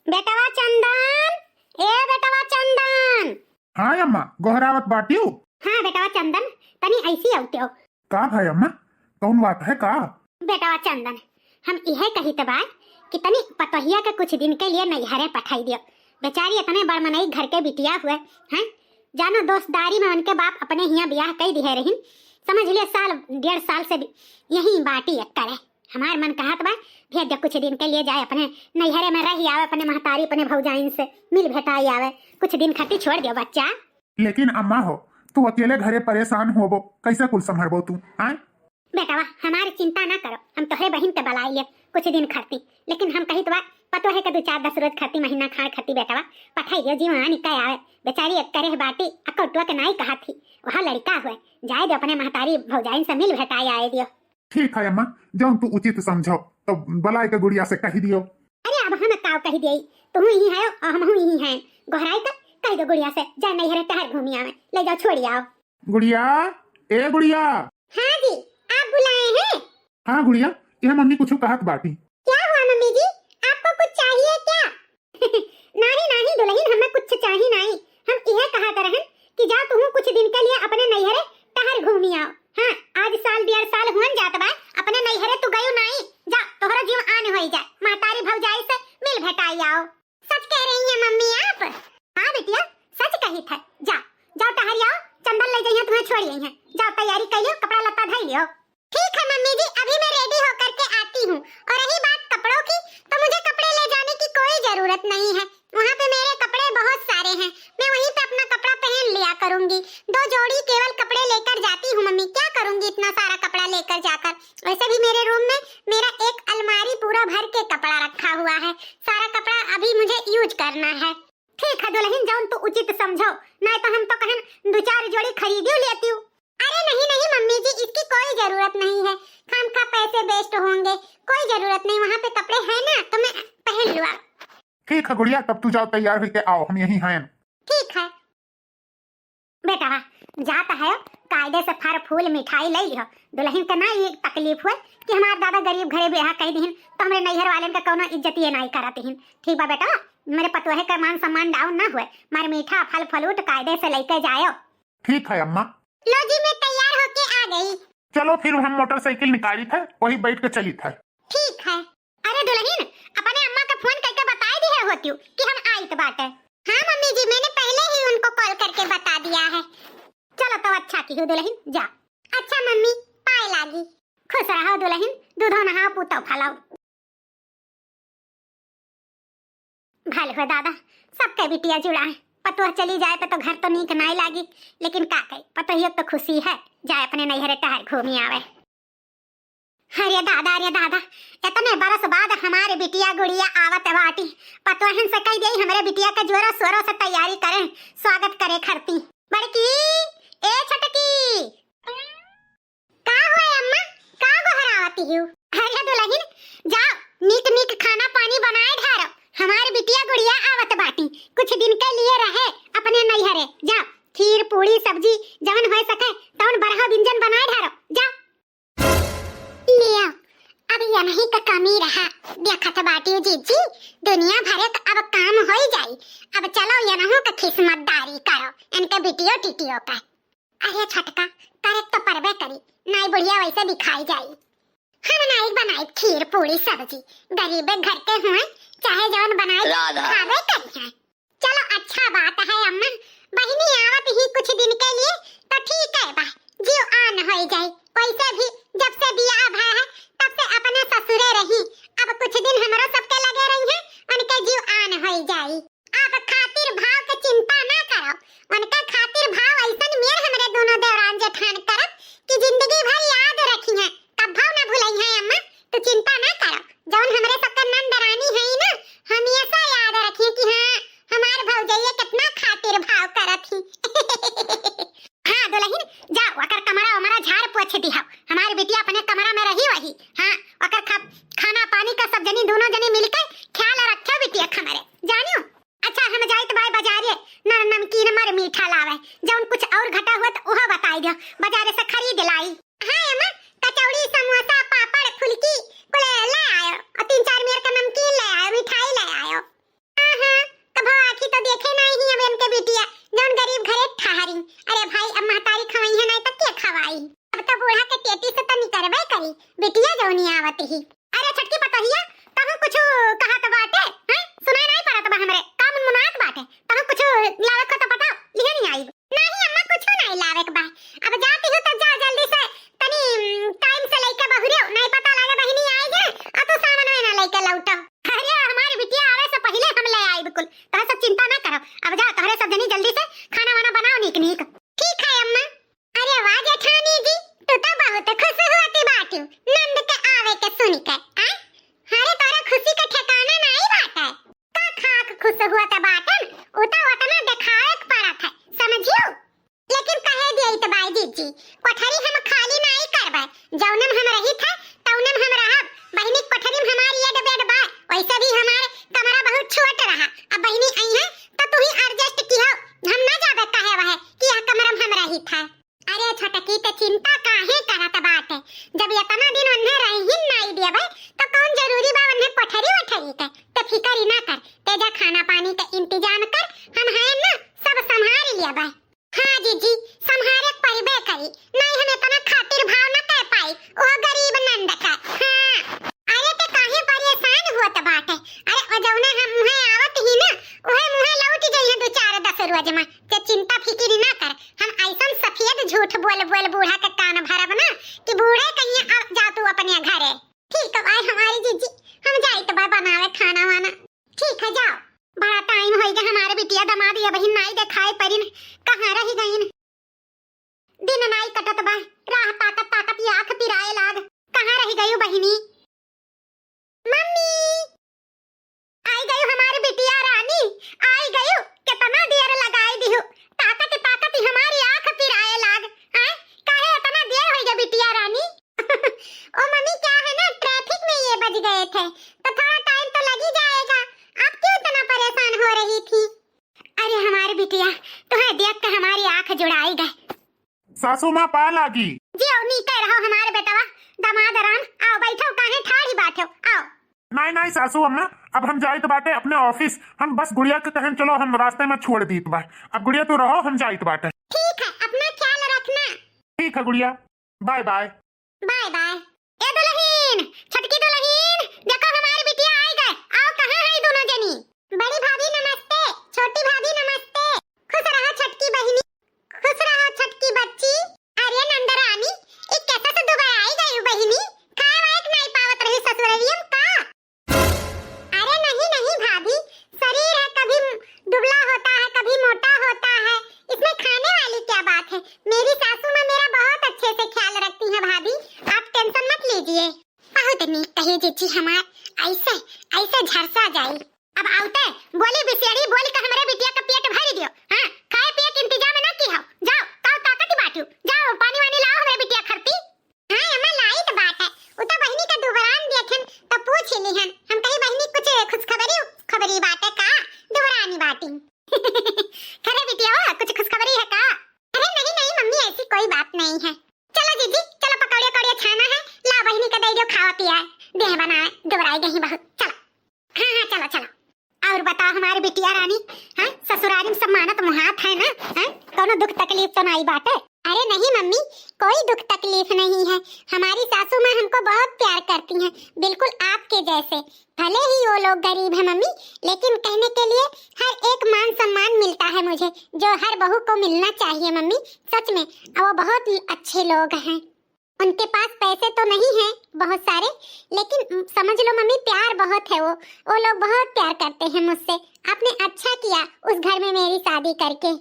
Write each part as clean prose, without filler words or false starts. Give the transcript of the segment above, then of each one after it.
बेटवा चंदन, ए बेटवा चंदन। हाँ अम्मा गोहरावत बाटियो। हाँ बेटवा चंदन, तनी ऐसी आवते हो। का भाई अम्मा कौन बात है का? बेटवा चंदन, हम यह कही तो बात कि तनी पतोहिया के कुछ दिन के लिए नैहरे पठाई दियो। बेचारी इतने बड़मनई घर के बिटिया हुए हैं, जानो दोस्तदारी में उनके बाप अपने हियाँ ब्याह कई दिए रही। समझ लिया साल 1.5 साल से यही बाटी करे। हमार मन कहत बा भेज दे कुछ दिन के लिए, जाए अपने नैहरे में रही आवे, अपने महतारी अपने भौजाइन से मिल भेटाई आवे, कुछ दिन खातिर छोड़ दियो बच्चा। लेकिन अम्मा हो तू अकेले घरे परेशान होबो, कैसे कुल संभरबो तू? हाँ बेटवा हमारी चिंता ना करो, हम तोहरे बहन के बलाई ले कुछ दिन खर्ती, लेकिन हम कही तो बा पतो है कि 2-4-10 रोज खर्ती, महीना खाड़ खर्ती बेटवा पठाई दियो। जीवन निकाय आवे बेचारी करे बाटी अकटुआ के नाई कहा थी, वहाँ लड़का हुए जाए दो अपने महतारी भौजाइन से मिल भेटाई आए दियो। ठीक है अम्मा, जब तू उचित समझो तो बलाई के गुड़िया से कही दियो। अरे अब हम काव कही दियई, तुम ही है और हम ही हैं, गोहराई का कह दो गुड़िया से जा नैहरे टहर घूमी आवे, ले जाओ छोड़ी आओ। गुड़िया, ए गुड़िया। हाँ जी, आप बुलाए हैं? हाँ गुड़िया, यह मम्मी कुछ कहत बाटी। क्या हुआ मम्मी जी, आपको कुछ चाहिए क्या? नहीं नहीं दुल्हन, हमें कुछ चाहिए नहीं, हम यह कहा रहन कि जा तुम कुछ दिन के लिए अपने नैहरे टहर घूमी आओ। हाँ आज साल 1.5 साल हुन जात बा अपने नैहरे तू गयो नहीं, जा तोहरा जीव आन होई जाए, महतारी भौजाई से मिल भेटाई आओ। सच कह रही हैं मम्मी आप? हाँ बेटिया सच कही था, जा जाओ टहर आओ, चंदन ले जाइए तुम्हें छोड़ी हैं, जाओ तैयारी कर लियो, कपड़ा लत्ता धर लियो। ठीक है मम्मी जी, अभी मैं रेडी होकर के आती हूँ। और रही बात कपड़ों की, तो मुझे कपड़े ले जाने की कोई जरूरत नहीं है, वहाँ पे मेरे कपड़े बहुत सारे हैं, मैं वहीं पे अपना कपड़ा पहन लिया करूंगी। 2 जोड़ी केवल कपड़े लेकर जाती हूँ मम्मी, क्या करूंगी इतना सारा कपड़ा लेकर जाकर। वैसे भी मेरे रूम में मेरा एक अलमारी पूरा भर के कपड़ा रखा हुआ है, सारा कपड़ा अभी मुझे यूज करना है। ठीक है दुल्हन, जाऊं तो उचित समझो, नहीं तो हम तो कहन 2-4 जोड़ी खरीदी लेती हूँ। अरे नहीं नहीं मम्मी जी, इसकी कोई जरूरत नहीं है, खामखा पैसे वेस्ट होंगे, कोई जरूरत नहीं, वहाँ पे कपड़े हैं ना तो मैं पहन लूँगा। ठीक है गुड़िया, तब तू जाओ तैयार होके आओ, हम यहीं हैं। ठीक है बेटा, जाता है कायदे से फल फूल मिठाई ले लियो। दुल्हन के ना ये तकलीफ हुए कि हमारा दादा गरीब घरे ब्याह कह दीन तो हमरे नैहर वाले का कोनो इज्जत ये नहीं करती। ठीक बा बेटा, मेरे पतोहे का मान सम्मान डाउन ना हुए, मार मीठा फल फलूट कायदे से लेके जाओ। ठीक है अम्मा। लो जी मैं तैयार होके आ गई। चलो फिर हम मोटरसाइकिल निकाली थे, वही बैठ के चली था। ठीक है। अरे दुल्हन अपने अम्मा का फोन करके बता दी है होती कि हम आई तो बात है। हाँ मम्मी जी, मैंने पहले ही उनको कॉल करके बता दिया है। चलो तो अच्छा की हो दुल्हन, जा। अच्छा मम्मी, पाए लागी। खुश रहो दुल्हन, दूधो नहाओ पूतो फलाओ। भले हो दादा, सबके बिटिया जुड़ा है, पतोह चली जाए तो घर तो नीक नहीं लागी, लेकिन का कही पतोहिया तो खुशी है, जाए अपने नैहरे टहर घूमी आवे। अरे दादा, इतने बरस बाद हमारे बिटिया गुड़िया आवत बाटी, पतोहन से कह दे हमारे बिटिया का जोरों शोरों से तैयारी करें, स्वागत करे खरती। बड़की ए छटकी, का हुआ अम्मा, का गोहरावती हो? अरे दुल्हन जाओ नीक नीक खाना पानी बनाए ढारो, हमारी बिटिया गुड़िया आवत बाटी, कुछ दिन के लिए रहे अपने नैहरे, जाओ खीर पूरी सब्जी जवन हो सके तवन बरहा व्यंजन बनाए ढारो, जाओ लिया। अब यही का कमी रहा, देखत बाटी जीजी, दुनिया भरे का अब काम हो जाई, अब चलो यनहु का किस्मतदारी करो इनके बिटियो टिटियो का। अरे छटका करे तो परबे करी, नाई बुढ़िया वैसे दिखाई जाई। हम नाई बनाई खीर पूरी सब्जी, गरीबे घर के हुए चाहे जवन बनाए खावे करी है। चलो अच्छा बात है अम्मा, बहिनी आवत ही कुछ दिन के लिए तो ठीक है बा, जीव आन हो जाए। वैसे भी जब से बियाह भा है तब से अपने ससुरे रही, अब कुछ दिन हमारा सबके लगे रही है, उनके जीव आन हो जाए। आप खातिर भाव के चिंता ना करो, उनका खातिर भाव ऐसन मेर हमरे दोनों देवरान जेठान करब कि जिंदगी भर याद रखी है, कब भाव ना भुलाई है अम्मा, तो चिंता ना करो। जौन हमरे सबका नंदरानी है ना, हमेशा याद रखिए कि हाँ हमार भौजैया कितना खातिर भाव करत ही। हाँ दुल्हन जाओ अकर कमरा हमारा झाड़ पोछ दिहाओ, हमारी बिटिया अपने कमरा में रही वही। हाँ अकर खाना पानी का सब जनी दोनों जनी मिलकर ख्याल रखो बिटिया खमरे, जानियो। अच्छा हम जाइत बाय बाजारे न नमकीन मर मीठा लावे, जौन कुछ और घटा हुआ तो वह बताई दियो, बाजारे से खरीद लाई। हाँ अम्मा, कचौड़ी समोसा पापड़ फुल्की कुल ले आयो, और 3-4 मेर का नमकीन ले आयो, मिठाई ले आयो। खवाई। अब तो बूढ़ा के टेटी से तो निकरबे करी, बिटिया जौनी आवत ही। अरे छटकी पतोहिया, तब कुछ कहत बाटे हैं? सुनाई नहीं पड़त बा हमरे, का मुनमुनात बाटे? तब कुछ लावे को तो बताओ, लिहे नहीं आई। नहीं अम्मा कुछ नहीं लावे के बा। अब जाती हूं तो जा जल्दी से, तनी टाइम से लेके बहुरियो, नहीं पता लागे बहिनी आई जे, आ तो सामान में ना लेके लौटो। अरे हमारी बिटिया आवे से पहले हम ले आई बिल्कुल, तो सब चिंता ना करो। अब जा तोहरे सब जनी जल्दी से खाना वाना बनाओ नीक नीक। ठीक है अम्मा। अरे वाह जेठानी जी, तू तो बहुत खुश होती बाटू नंद के आवे के सुन के। अरे तोरा खुशी के ठिकाना नहीं बाटे। का खाक खुश हुआ त बाटन, उता वतना दिखाए के पड़त है, समझियो। लेकिन कहे दिए त बाई जी, कोठरी हम खाली नहीं करबे, जौनम हम रही थे तौनम हम रहब। बहिनी कोठरी में हमारी ये बेड बा, वैसे भी हमारे कमरा बहुत छोट रहा। अब बहिनी आई है तो तू ही एडजस्ट कियो, हम ना जाबे कहे वह कि यह कमरा में हम रही था। अरे छोटकी ते चिंता काहे करत बाटे, जब इतना दिन उन्हें रही नहीं देबे तो कौन जरूरी बा उन्हें कोठरी वठरी के। तो फिकर ही ना कर, तेजा खाना पानी का इंतजाम कर, हम हैं ना सब संभाल लेबे। हाँ जीजी संभाले परिबे करी, नहीं हम इतना खातिर भाव न कर पाई, ओ गरीब नंद का। हाँ अरे ते काहे परेशान होत बाटे? अरे ओ जौना हम मुहे आवत ही ना, ओहे मुहे लौट जइहे 2-4-10 रोज में। ते चिंता फिकिर ना कर, हम ऐसन सफेद झूठ बोल बोल बूढ़ा के कान भरब ना कि बूढ़े कहीं अब जा तू अपने घरे। ठीक है भाई हमारी जीजी, हम जाई तो बा बनावे खाना वाना। ठीक है जाओ, बड़ा टाइम हो गया, हमारे बिटिया दमाद या बहिन नहीं दिखाई परिन, कहाँ रही गईन? दिन नहीं कटत बा, राह ताकत ताकत ये आँख पिराए लाग, कहाँ रही गई बहिनी? मम्मी आई गई हमारी बिटिया रानी, आई गई। कितना देर लगाई दिहु, ताकत ताकत ही हमारी आँख पिराए लाग। हैं काहे इतना देर हो गया बिटिया रानी? ओ मम्मी क्या है ना, ट्रैफिक में ये बज गए थे तो थोड़ा टाइम तो लग ही जाएगा। आप क्यों इतना परेशान हो रही थी? अरे हमारी बिटिया तुम्हें देख के हमारी आँख जुड़ाई गए। सासू माँ पा लागी जी आओ नीचे रहो हमारे बेटवा, दामाद राम आओ बैठो, काहे ठाड़ी बैठो आओ। नहीं नहीं सासू अम्मा, अब हम जाइत बाटे अपने ऑफिस, हम बस गुड़िया के कहन चलो हम रास्ते में छोड़ दीत बा। अब गुड़िया तू रहो, हम जाइत बाटे। ठीक है अपना ख्याल रखना। ठीक है गुड़िया, बाय बाय। Bye bye. ए दुल्हन, छटकी दुल्हन, देखो हमारी बिटिया आई गए, आओ कहाँ है दोनों जनी? बड़ी भाभी नमस्ते, छोटी भाभी नमस्ते। खुश रहो छटकी बहिनी, खुश रहो छटकी बच्ची। अरे नंदरानी ये कैसे से दोबारा आई गई बहिनी? खाए वाइक नहीं पावत रही ससुररियम का? अरे नहीं नहीं भाभी, शरीर है कभी दुबला होता है कभी मोटा होता है, इसमें खाने वाली क्या बात है? मेरी सासू माँ मेरा बहुत अच्छे से ख्याल रखती है भाभी, आप टेंशन मत लीजिए। बहुत नीक कही जीजी हमार, ऐसे ऐसे झरसा जाई। अब आउते बोली बिसेड़ी बोल के हमरे बिटिया का पेट भर दियो। हां खाए पिए के इंतजाम ना की हो, जाओ ताऊ ताकत बाटू, जाओ पानी वानी लाओ हमरे बिटिया खरती। हां अम्मा लाई तो बात है, उ तो बहिनी का दुबरान देखन तो पूछ लिहन, हम कही बहिनी कुछ खुशखबरी बात है का? दुबरानी बाटी करे बिटिया कुछ खुशखबरी है का? अरे नहीं नहीं मम्मी ऐसी कोई बात नहीं है। चलो जीजी चलो, पकौड़े कौड़े छाना है, ला बहिनी का दे दो खावा पिया, देह बनाए दुबराई गई बहुत। चलो हाँ हाँ चलो चलो। और बताओ हमारी बिटिया रानी, हाँ ससुरारी में सब मानत मुहात है ना? हाँ कोनो दुख तकलीफ तो नहीं बाटे? अरे नहीं मम्मी कोई दुख तकलीफ नहीं है, हमारी सासू माँ हमको बहुत प्यार करती हैं, बिल्कुल आपके जैसे। भले ही वो लोग गरीब है मम्मी, लेकिन कहने के लिए हर एक मान सम्मान मिलता है मुझे, जो हर बहू को मिलना चाहिए मम्मी, सच में। वो बहुत अच्छे लोग हैं, उनके पास पैसे तो नहीं है बहुत सारे, लेकिन समझ लो मम्मी प्यार बहुत है, वो लोग बहुत प्यार करते हैं मुझसे। आपने अच्छा किया उस घर में मेरी शादी करके।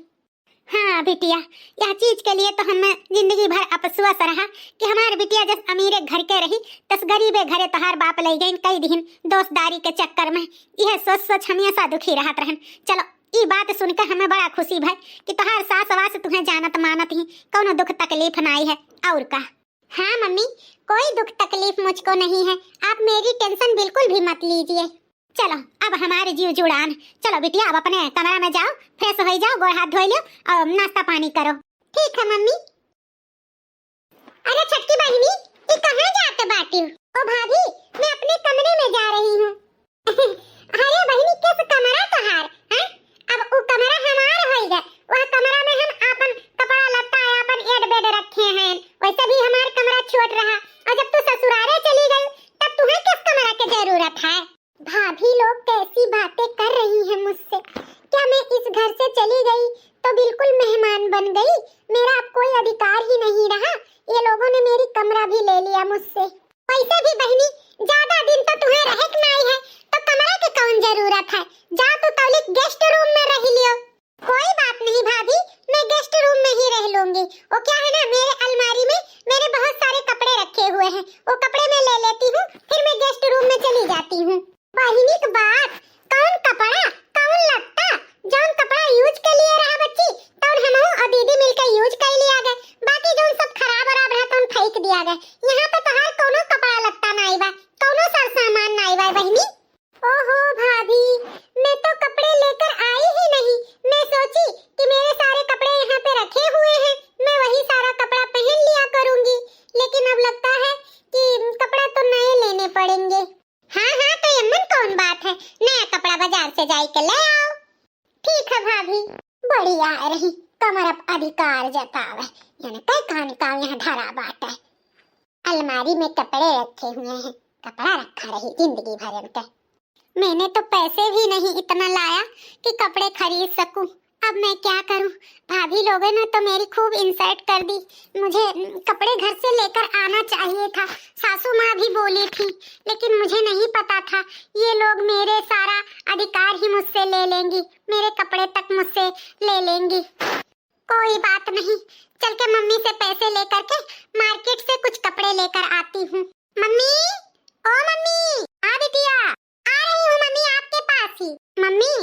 हाँ बिटिया, यह चीज के लिए तो हमें जिंदगी भर अफसोस रहा कि हमारी बिटिया जस अमीरे घर के रही तस गरीबे घरे तहार बाप ले गई कई दिन दोस्तदारी के चक्कर में। यह सोच सोच हमेशा दुखी रहत रहन। चलो ये बात सुनकर हमें बड़ा खुशी भाई कि तहार सास वास तुम्हें जानत मानत ही, कोनो दुख तकलीफ नहीं है। और का? हाँ मम्मी कोई दुख तकलीफ मुझको नहीं है, आप मेरी टेंशन बिल्कुल भी मत लीजिए। चलो अब हमारे जीव जुड़ान, चलो बिटिया अब अपने कमरा में जाओ, फ्रेश हो जाओ, गोड़ हाथ धो लो और नाश्ता पानी करो। ठीक है मम्मी। अरे छटकी बहिनी ये कहाँ जाते बाटी? ओ भाभी मैं अपने कमरे में जा रही हूँ। अरे बहिनी किस कमरा तोहार? हैं अब वो कमरा हमार होइगा, वह कमरा में हम अपन कपड़ा लत्ता अपन एड बेड रखे हैं, जा तो तौलिक गेस्ट रूम में रह लियो। कोई बात नहीं भाभी, मैं गेस्ट रूम में ही रह लूंगी। वो क्या है ना, मेरे अलमारी में मेरे बहुत सारे कपड़े रखे हुए हैं, वो कपड़े मैं ले लेती हूँ, फिर मैं गेस्ट रूम में चली जाती हूँ। बहिनी की बात, कौन कपड़ा कौन लत्ता, जौन कपड़ा यूज के लिए रहा बच्ची तौन हमहू और दीदी मिलकर यूज कर लिया गए, बाकी जौन सब खराब वराब रहा तौन फेंक दिया गए। यहाँ पे तोहार कोनो कपड़ा लत्ता नहीं बा, कोनो सार सामान नहीं बा बहिनी। ओहो भाभी, मैं तो कपड़े लेकर आई ही नहीं, मैं सोची कि मेरे सारे कपड़े यहाँ पे रखे हुए हैं, मैं वही सारा कपड़ा पहन लिया करूंगी, लेकिन अब लगता है कि कपड़ा तो नए लेने पड़ेंगे। हाँ हाँ, तो यमन कौन बात है, नया कपड़ा बाजार से जाई के ले आओ। ठीक है भाभी, बढ़िया रही, कमर अब अधिकार जतावे, यानी कई कान काम यहाँ धरा बाटा है। अलमारी में कपड़े रखे हुए हैं, कपड़ा रखा रही जिंदगी भर उनके। मैंने तो पैसे भी नहीं इतना लाया कि कपड़े खरीद सकूं, अब मैं क्या करूं। भाभी लोगों ने तो मेरी खूब इंसल्ट कर दी, मुझे कपड़े घर से लेकर आना चाहिए था, सासू माँ भी बोली थी, लेकिन मुझे नहीं पता था ये लोग मेरे सारा अधिकार ही मुझसे ले लेंगी, मेरे कपड़े तक मुझसे ले लेंगी। कोई बात नहीं, चल के मम्मी से पैसे लेकर के मार्केट से कुछ कपड़े लेकर आती हूँ। मम्मी, ओ मम्मी, आ बिटिया, आ रही हूँ मम्मी आपके पास ही। मम्मी,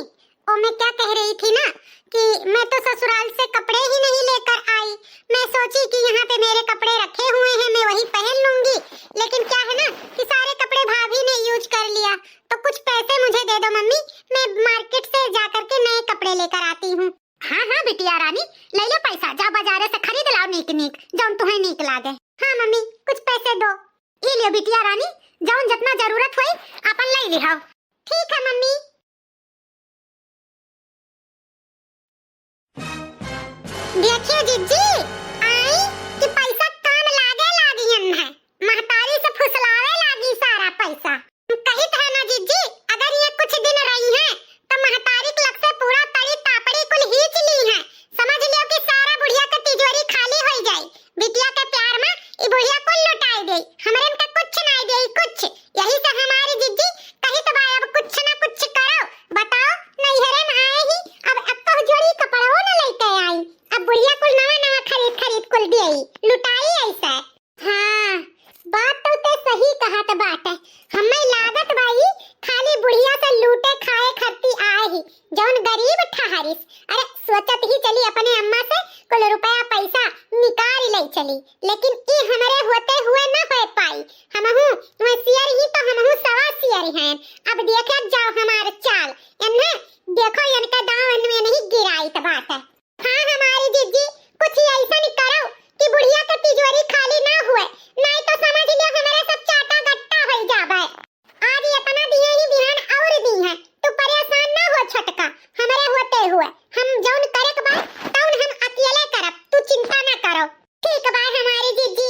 ओ मैं क्या कह रही थी ना कि मैं तो ससुराल से कपड़े ही नहीं लेकर आई, मैं सोची कि यहाँ पे मेरे कपड़े रखे हुए हैं, मैं वही पहन लूंगी, लेकिन क्या है ना कि सारे कपड़े भाभी ने यूज कर लिया, तो कुछ पैसे मुझे दे दो मम्मी, मैं मार्केट से जाकर के नए कपड़े लेकर आती हूँ। हाँ हाँ बिटिया रानी, ले ले पैसा, जा बाजार से खरीद लाओ नीक नीक, जौन तुम्हें नीक लागे। हाँ मम्मी, कुछ पैसे दो। ये लियो बिटिया रानी, जौन जितना जरूरत होई अपन ले लिहाओ। ठीक है मम्मी। देखियो जीजी, आई कि पैसा काम लागे लागियन है, महतारी से फुसलावे लागी सारा पैसा। कही था ना जीजी, अगर ये कुछ दिन रही है तो महतारी के लग से पूरा तड़ी तापड़ी कुल हिच ली है, समझ लियो कि सारा बुढ़िया का तिजोरी खाली हो जाए। बिटिया के प्यार में ई बुढ़िया कुल लुटाई गई, हमरे में कुछ नहीं देई कुछ, यही से हमारी जीजी कही तो भाई अब कुछ ना कुछ करो, बताओ नैहरे में आए ही अब तो जोड़ी कपड़ों न लेके आई, अब बुढ़िया कुल नवा नवा खरीद खरीद कुल देई, लुटाई ऐसा। हाँ, बात तो सही कहा तो बात है, हमें लागत भाई खाली बुढ़िया से लूटे खाए खर्ती आए ही, जौन गरीब ठहरिस, अरे सोचत ही चली अपने अम्मा से कुल रुपया पैसा निकाल ले चली, लेकिन ई हमरे होते हुए न हो पाई, हमहू होशियार ही तो हमहू सवा सियर हैं। अब देखे जाओ हमारे चाल, इन्हें देखो इनका दांव में नहीं गिराई तो बात है। हाँ हमारी जीजी, कुछ ऐसा नहीं करो कि बुढ़िया का तिजोरी खाली ना हुए, नहीं तो समझ लियो हमारे सब चाटा गट्टा हो जावे। आज इतना दिए ही बिहान और दी है, तू परेशान ना हो छटका, हमारे होते हुए हम जौन करे के बा तौन हम अकेले करब, तू चिंता ना करो। ठीक बा हमारी जीजी।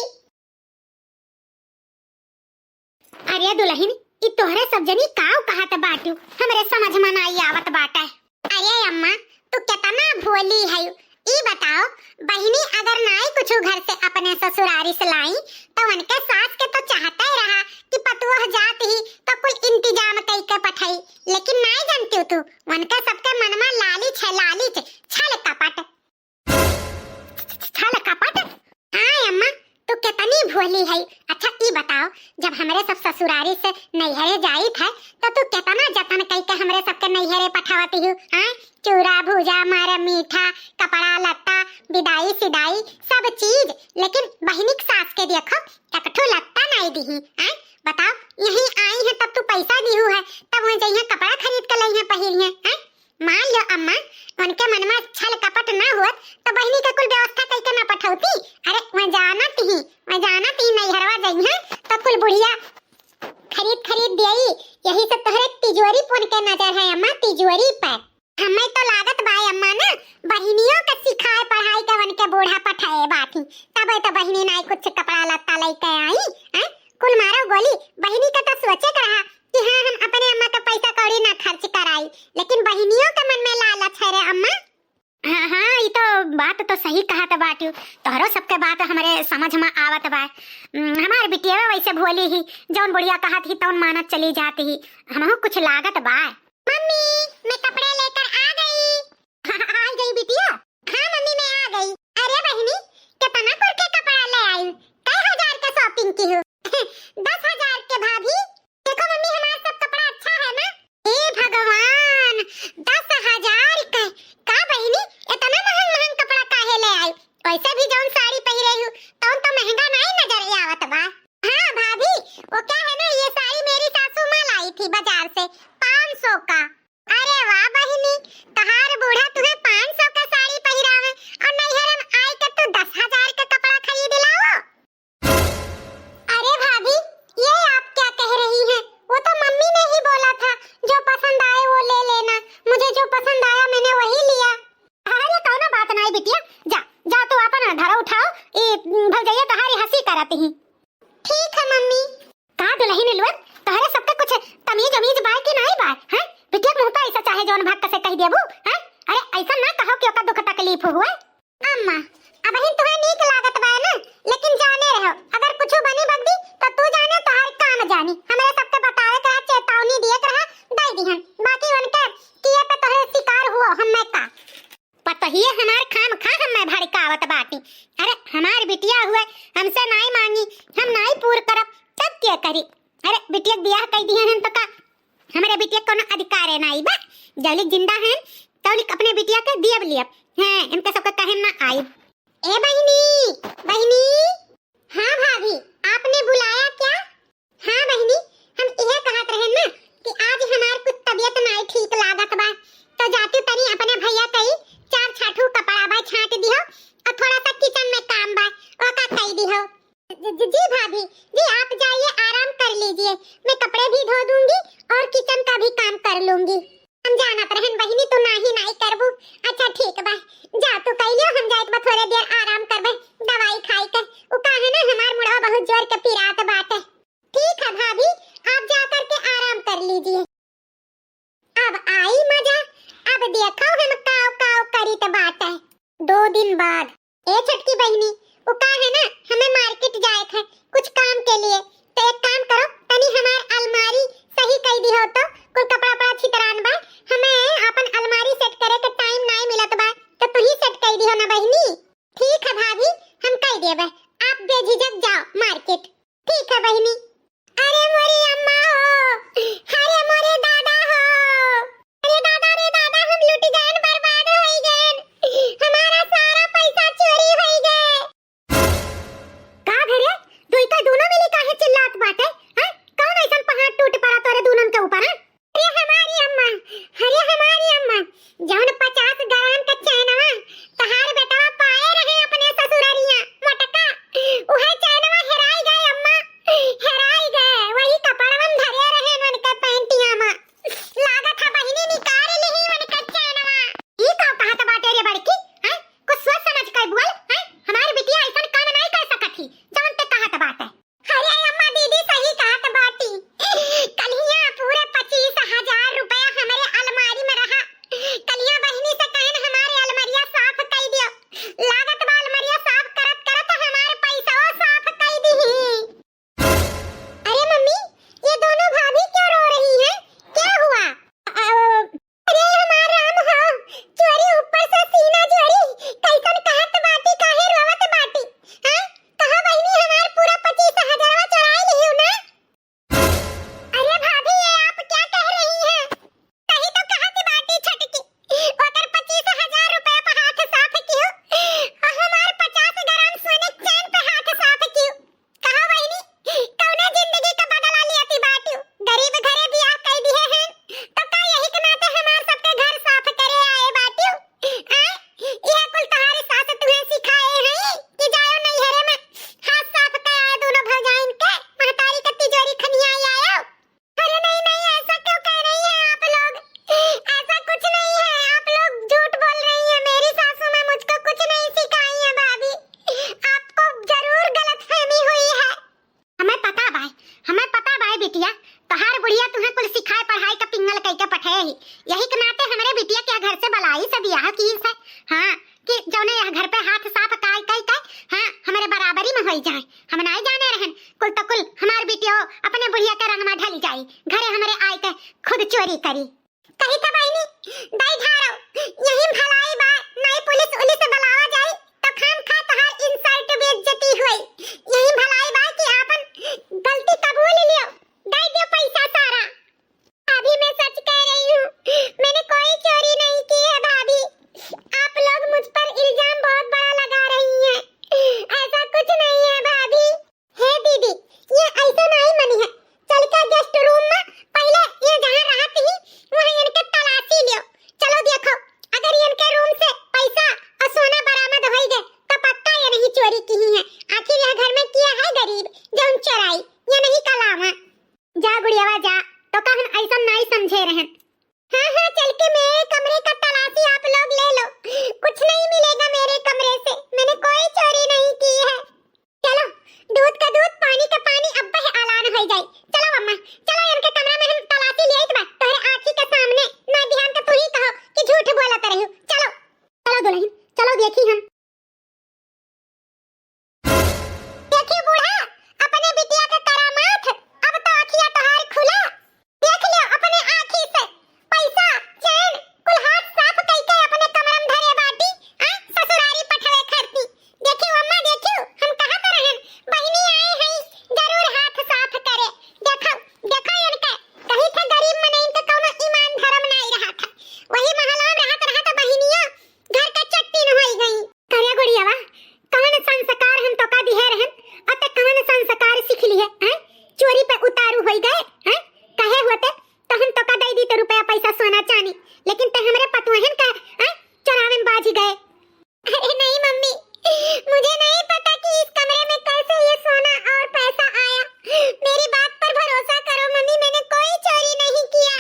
अरे दुल्हन, ई तोहरे सब जनी काव कहत बाटू, हमरे समझ में नहीं आवत बाटे। अरे अम्मा, तू कितना भोली है, ई बताओ बहिनी अगर नाई कुछ घर से अपने ससुरारी से लाई तो उनके सास के तो चाहता ही रहा कि पतुआ जात ही तो कुछ इंतजाम कई के पठाई, लेकिन नहीं जानती तू उनके सबके मन में लाली छल कपट। छल कपट? हाँ अम्मा, तू कितनी भोली है। अच्छा ई बताओ, जब हमरे सब ससुरारी से नैहरे जाई थे तो तू कितना जतन कई के हमरे सबके नैहरे पठावती हूँ, हाँ चूरा भूजा मर मीठा कपड़ा लत्ता विदाई सिदाई सब चीज, लेकिन बहिनी की सास के देखो ककठो लत्ता नहीं दी है। बताओ यहीं आई है तब तू पैसा दीहू है, तब वहीं जइहे कपड़ा खरीद के लइहे पहिरिए हैं। मान लो अम्मा उनके मन में छल कपट ना होत तो बहिनी के कुल व्यवस्था करके ना पठौती, अरे मैं जानत ही नैहरवा जइहे तो कुल बुढ़िया खरीद देई, यही से तोहरे तिजोरी पुन के नजर है अम्मा, तिजोरी पर हमें तो लागत भाई अम्मा ना बहिनियों के सिखाए पढ़ाई के वन के बूढ़ा पठाए बाकी, तब तो बहिनी नाई कुछ कपड़ा लत्ता लेके आई हैं, कुल मारो गोली बहिनी का तो सोचे कर रहा कि हाँ हम अपने अम्मा का पैसा कौड़ी ना खर्च कराई, लेकिन बहिनियों के मन में लालच है रे अम्मा। हाँ हाँ, ये तो बात तो सही कहा था बाटू, तोहरो सबके बात हमारे समझ में आवत बा। हमार बिटिया वैसे भोली ही, जौन बुढ़िया कहा थी तौन मानत चली जाती ही, हमहू कुछ लागत बा। मम्मी मैं कपड़े लेकर आ गई। आ गई बिटिया? हाँ मम्मी मैं आ गई। अरे बहनी कितना कुल के कपड़ा ले आई? कई हजार का शॉपिंग की हूँ। 10,000 के भाभी। देखो मम्मी हमारा सब कपड़ा अच्छा है ना? हे भगवान 10,000 का बहनी इतना महंग कपड़ा काहे ले आई? वैसे भी जौन साड़ी पहरे हूँ तो महंगा नहीं नजर आवत बा। हाँ भाभी वो क्या है ना, ये साड़ी मेरी सासू माँ लाई थी बाजार से 500 का। अरे वाह बहनी तहार बूढ़ा तुम्हें 500 का साड़ी पहरावे और नैहर में आई के तू 10,000 का कपड़ा खरीद लाओ। अरे भाभी ये आप क्या कह रही हैं? वो तो मम्मी ने ही बोला था जो पसंद आए वो ले लेना। मुझे जो पसंद आया मैंने वही लिया। अरे कौनो बात नहीं बिटिया, जा जा तू अपन धरा उठाओ, ये भौजैया तहारी हंसी करती ही। ठीक है मम्मी। का दुल्हन लुअर तहरे सबके कुछ तमीज उमीज बाय कि नहीं बाय हैं? बिटिया मुंह पे ऐसा चाहे जौन भाग से कह देबू हैं? अरे ऐसा ना कहो कि ओका दुख तकलीफ हुआ। अम्मा अब ही तुम्हें नीक लागत बा ना, लेकिन जाने रहो अगर कुछ बनी बगदी तो तू जाने तोहार काम जानी। हमरे सबके बतावे करा चेतावनी दिए करा दे दिहन, बाकी उनके किए पे तोहरे शिकार हुआ हमें का पता ही है। हमार खाम खा हमें भड़कावत बाटी। अरे हमार बिटिया हुए हमसे नहीं मांगी, हम नहीं पूर करब तब क्या करी? अरे बिटिया ब्याह कर दिए हैं तो का हमारे बिटिया कोनो अधिकार है नहीं बा? जौलिक जिंदा हैं तौलिक अपने बिटिया के दियब लियब हैं, इनके सबके कहे ना आई। ए बहनी हाँ भाभी आपने बुलाया क्या? हाँ बहनी हम यह कहत रहे ना कि आज हमार कुछ तबीयत नहीं ठीक लागत बा तो जाती तनी अपने भैया कई 4 छाठू कपड़ा बा छाट दियो और थोड़ा सा किचन में काम बा ओका कई दियो। जी भाभी जी आप जाइए आराम कर लीजिए, मैं कपड़े भी धो दूंगी और किचन का भी काम कर लूंगी। हम जानत रहन बहिनी तू नहीं करबू। अच्छा ठीक बा जा तू कह लियो, हम जाइत बा थोड़े देर आराम करबे दवाई खाई के। उ का है ना हमार मुड़वा बहुत जोर के पीरात बाटे। ठीक है भाभी आप जा कर के आराम कर लीजिए। अब आई मजा, अब देखो हम काव काव करी त बाटे 2 दिन बाद। ए छटकी बहनी वो का है ना हमें मार्केट जाए थे कुछ काम के लिए, तो एक काम करो तनी हमार अलमारी सही कर दी हो तो कुल कपड़ा पड़ा छितरान बा, हमें अपन अलमारी सेट करे के टाइम नहीं मिलत बा तो तू ही सेट कर दी हो ना बहनी। ठीक है भाभी हम कर देबे, आप बेझिझक जाओ मार्केट। ठीक है बहनी। अरे मोरी अम्मा हो, अरे मोरे दादा हो, अरे दादा रे दादा हम लुट गए बर्बाद हो गए, हमारा सारा पैसा चोरी हो गए। का घरे दुई का दोनों मिली काहे चिल्लात बाटे हैं? कौन ऐसन पहाड़ टूट पड़ा तोरे दोनों के ऊपर? अरे हमारी अम्मा जौन 50 ग्राम का चैनवा तहार बेटवा पाए रहे अपने ससुररिया मोटका, उहे चैनवा हेराई गए अम्मा, हेराई गए। वही कपड़वन धरे रहे उनके पैंटिया में, लागत है बहिनी निकाल ली उनके चैनवा। ई का कहत बाटे रे बड़की हैं? कुछ सोच समझ कर बोल हैं? हमारी बिटिया ऐसन काम नहीं कर सकती जौन ते कहत बाटे। अरे अम्मा दीदी सही कहत बाटी, कलिया पूरे 25,000 रुपया हमारे अलमारी में रहा। कलिया बहिनी से कहन हमारे अलमारिया साफ कर दियो, लागत बा अलमारिया साफ करत करत हमारे पैसा साफ कर दी। अरे मम्मी ये दोनों भाभी क्यों रो रही हैं? क्या हुआ? अरे हमारा राम हो चोरी ऊपर से सीना चोरी कैसन कहत बाटी काहे रोवत बाटी हैं? कहा बहिनी हमार पूरा 25,000 चुराई लियो ना। अरे भाभी ये आप क्या कह रही हैं? सही तो कहत बाटी छटकी, ओकर 25,000 रुपए पे हाथ साफ कियो और हमार 50 ग्राम सोने चैन पे हाथ साफ कियो। कहा बहिनी कौने जिंदगी का बदला लियती बाटी, गरीब घरे बियाह कर दिए हैं तो का यही के नाते हमार सबके घर साफ करे आए बाटी हैं? यह कुल तुम्हारी सास तुम्हें सिखाए हैं कि जाओ नैहरे में हाथ साफ कर आए दोनों भौजाइन के, महतारी का तिजोरी खनिया आयो। अरे नहीं ऐसा क्यों कह रही हैं आप लोग? ऐसा कुछ नहीं है, आप लोग झूठ बोल रही हैं। मेरी सासू मां मुझको कुछ नहीं सिखाई है भाभी, आपको जरूर गलतफहमी हुई है। हमें पता भाई बिटिया तहार बुढ़िया तुम्हें कुल सिखाए पढ़ाई का पिंगल कह के पठे ही, यही के नाते हमारे बिटिया के घर से बलाई से ब्याह की है। हां कि जौने यह घर पे हाथ साफ काय हां हमारे बराबरी में होई जाए। हम नहीं जाने रहन कुल तो कुल हमार बिटिया अपने बुढ़िया के रंग में ढल जाई, घरे हमारे आए के खुद चोरी करी। कही था बहनी दाई ढारो यही भलाई बा नहीं पुलिस उलिस बुलावा जाए तो खाम खा तहार इंसल्ट बेइज्जती हुई यही भलाई बा कि आपन गलती कबूल लियो दे दो पैसा सारा। अभी मैं सच कह रही हूँ मैंने कोई चोरी नहीं की है भाभी, आप लोग मुझ पर इल्जाम बहुत बड़ा लगा रही हैं, ऐसा कुछ नहीं है भाभी। हे दीदी ये ऐसा नहीं मनी है, चल के गेस्ट रूम में पहले ये जहाँ रहती ही वहीं इनके तलाशी लियो। चलो देखो अगर इनके रूम से पैसा और सोना बरामद हो गए तो पक्का ये नहीं चोरी की ही है, आखिर यह घर में किया है गरीब जो चोराई ये नहीं कलाम है। जा गुड़ियावा जा तो का हम ऐसा नहीं समझे रहन। हाँ हाँ चल के मेरे कमरे का तलाशी आप लोग ले लो, कुछ नहीं मिलेगा मेरे कमरे से, मैंने कोई चोरी नहीं की है। चलो दूध का दूध पानी का पानी अब ही ऐलान हो जाए। चलो अम्मा चलो इनके कमरे में हम तलाशी लिए एक बार तोहरे आंखी के सामने ना ध्यान का तू ही कहो कि झूठ बोलत रही हो। चलो चलो दुल्हन चलो देखी हम देखिए बूढ़ा अपने बिटिया का करामात, अब तो आँखियाँ तोहार खुला, देख लियो अपने आँखी से पैसा चैन कुल हाथ साफ करके अपने कमरे में धरे बाटी ससुरारी पठवे खरती। देखियो अम्मा देखियो हम कहाँ पर रहन बहनी आए हैं जरूर हाथ साफ करे। देखो देखो इनके कहीं थे गरीब में नहीं तो कौनो ईमान धर्म नहीं रहा था, वही महला में रहा था बहनिया घर का चट्टी न होई गई। करे गुड़ियावा कौन संस्कार हम तो का दिहे रहन अत कौन संस्कार सीख लिए हैं, चोरी पे उतारू होई गए हैं, कहे होते तो हम तो का दे दी तो रुपया पैसा सोना चांदी, लेकिन ते हमरे पतोहन का चोरावे में बाज गए। अरे नहीं मम्मी मुझे नहीं पता कि इस कमरे में कैसे ये सोना और पैसा आया, मेरी बात पर भरोसा करो मम्मी मैंने कोई चोरी नहीं किया।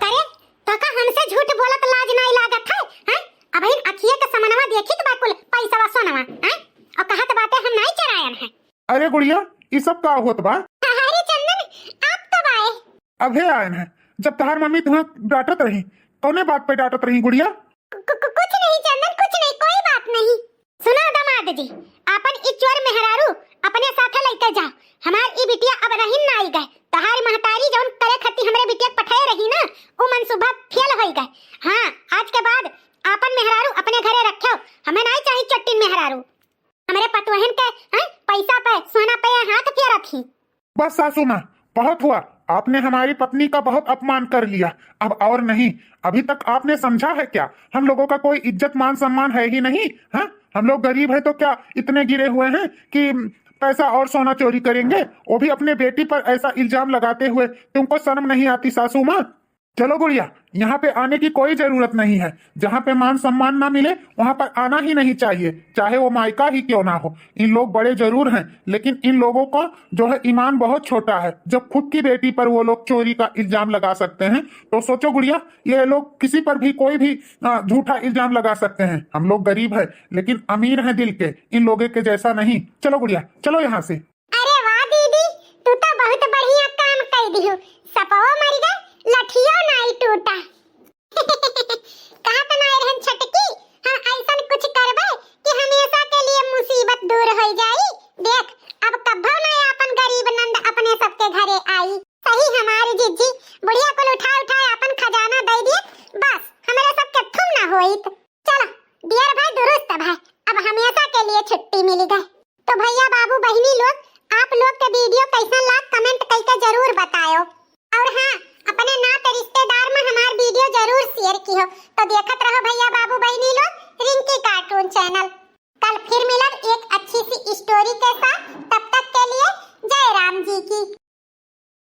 करे तो का हमसे झूठ बोलत लाज नहीं लागत है हैं, अब इन अखिए के समनवा देखी तो बाकुल पैसा वा सोनवा हैं और कहत बातें हम नहीं चरायन है। अरे गुड़िया ये सब का होत बा? अरे चंदन आप कब आए? अबे आए हैं जब तहार मम्मी तुम्हें डांटत रही, कौने बात पे डांटत रही गुड़िया? कुछ नहीं चंदन कुछ नहीं कोई बात नहीं। सुनो दामाद जी आपन ई चोर मेहरारू अपने साथे लेके जा, हमार ई बिटिया अब रहिन ना आई गए, तहार महतारी जौन करे खती हमरे बिटिया पठाए रही ना उ मनसूबा फेल होई गए। हां आज के बाद आपन मेहरारू अपने घरे रखो, हमें नहीं चाहिए चट्टी मेहरारू, हमरे पतोहन के पैसा पे सोना पे हाथ फेरत ही। बस सासू माँ बहुत हुआ, आपने हमारी पत्नी का बहुत अपमान कर लिया, अब और नहीं। अभी तक आपने समझा है क्या हम लोगों का कोई इज्जत मान सम्मान है ही नहीं? हाँ हम लोग गरीब है तो क्या इतने गिरे हुए हैं कि पैसा और सोना चोरी करेंगे, वो भी अपने बेटी पर ऐसा इल्जाम लगाते हुए। तुमको शर्म नहीं आती सासू माँ? चलो गुड़िया यहाँ पे आने की कोई जरूरत नहीं है, जहाँ पे मान सम्मान ना मिले वहाँ पर आना ही नहीं चाहिए, चाहे वो मायका ही क्यों ना हो। इन लोग बड़े जरूर हैं लेकिन इन लोगों का जो है ईमान बहुत छोटा है, जब खुद की बेटी पर वो लोग चोरी का इल्जाम लगा सकते हैं तो सोचो गुड़िया ये लोग किसी पर भी कोई भी झूठा इल्जाम लगा सकते हैं। हम लोग गरीब है लेकिन अमीर हैं दिल के, इन लोगों के जैसा नहीं। चलो गुड़िया चलो यहाँ से। अरे वाह दीदी तू तो बहुत बढ़िया काम कर दी हो, सपवा मर गए लठियो नहीं टूटा। कहा तो नहीं रहन छटकी हम ऐसा कुछ करबे कि हमेशा के लिए मुसीबत दूर हो जाई। देख अब कब्बो नहीं अपन गरीब नंद अपने सबके घरे आई। सही हमारी जिज्जी बुढ़िया को उठा उठा अपन खजाना दे दिए, बस हमारे सबके थुम ना होइत। चलो डियर भाई दुरुस्त भाई अब हमेशा के लिए छुट्टी मिल गई। तो भैया बाबू बहनी लोग आप लोग के वीडियो कैसा लगा कमेंट करके जरूर बताओ, और हाँ अपने नाते रिश्तेदार में हमार वीडियो जरूर शेयर की हो। तो देखत रहो भैया बाबू बहनी लोग रिंकी कार्टून चैनल। कल फिर मिलब एक अच्छी सी स्टोरी के साथ, तब तक के लिए जय राम जी की।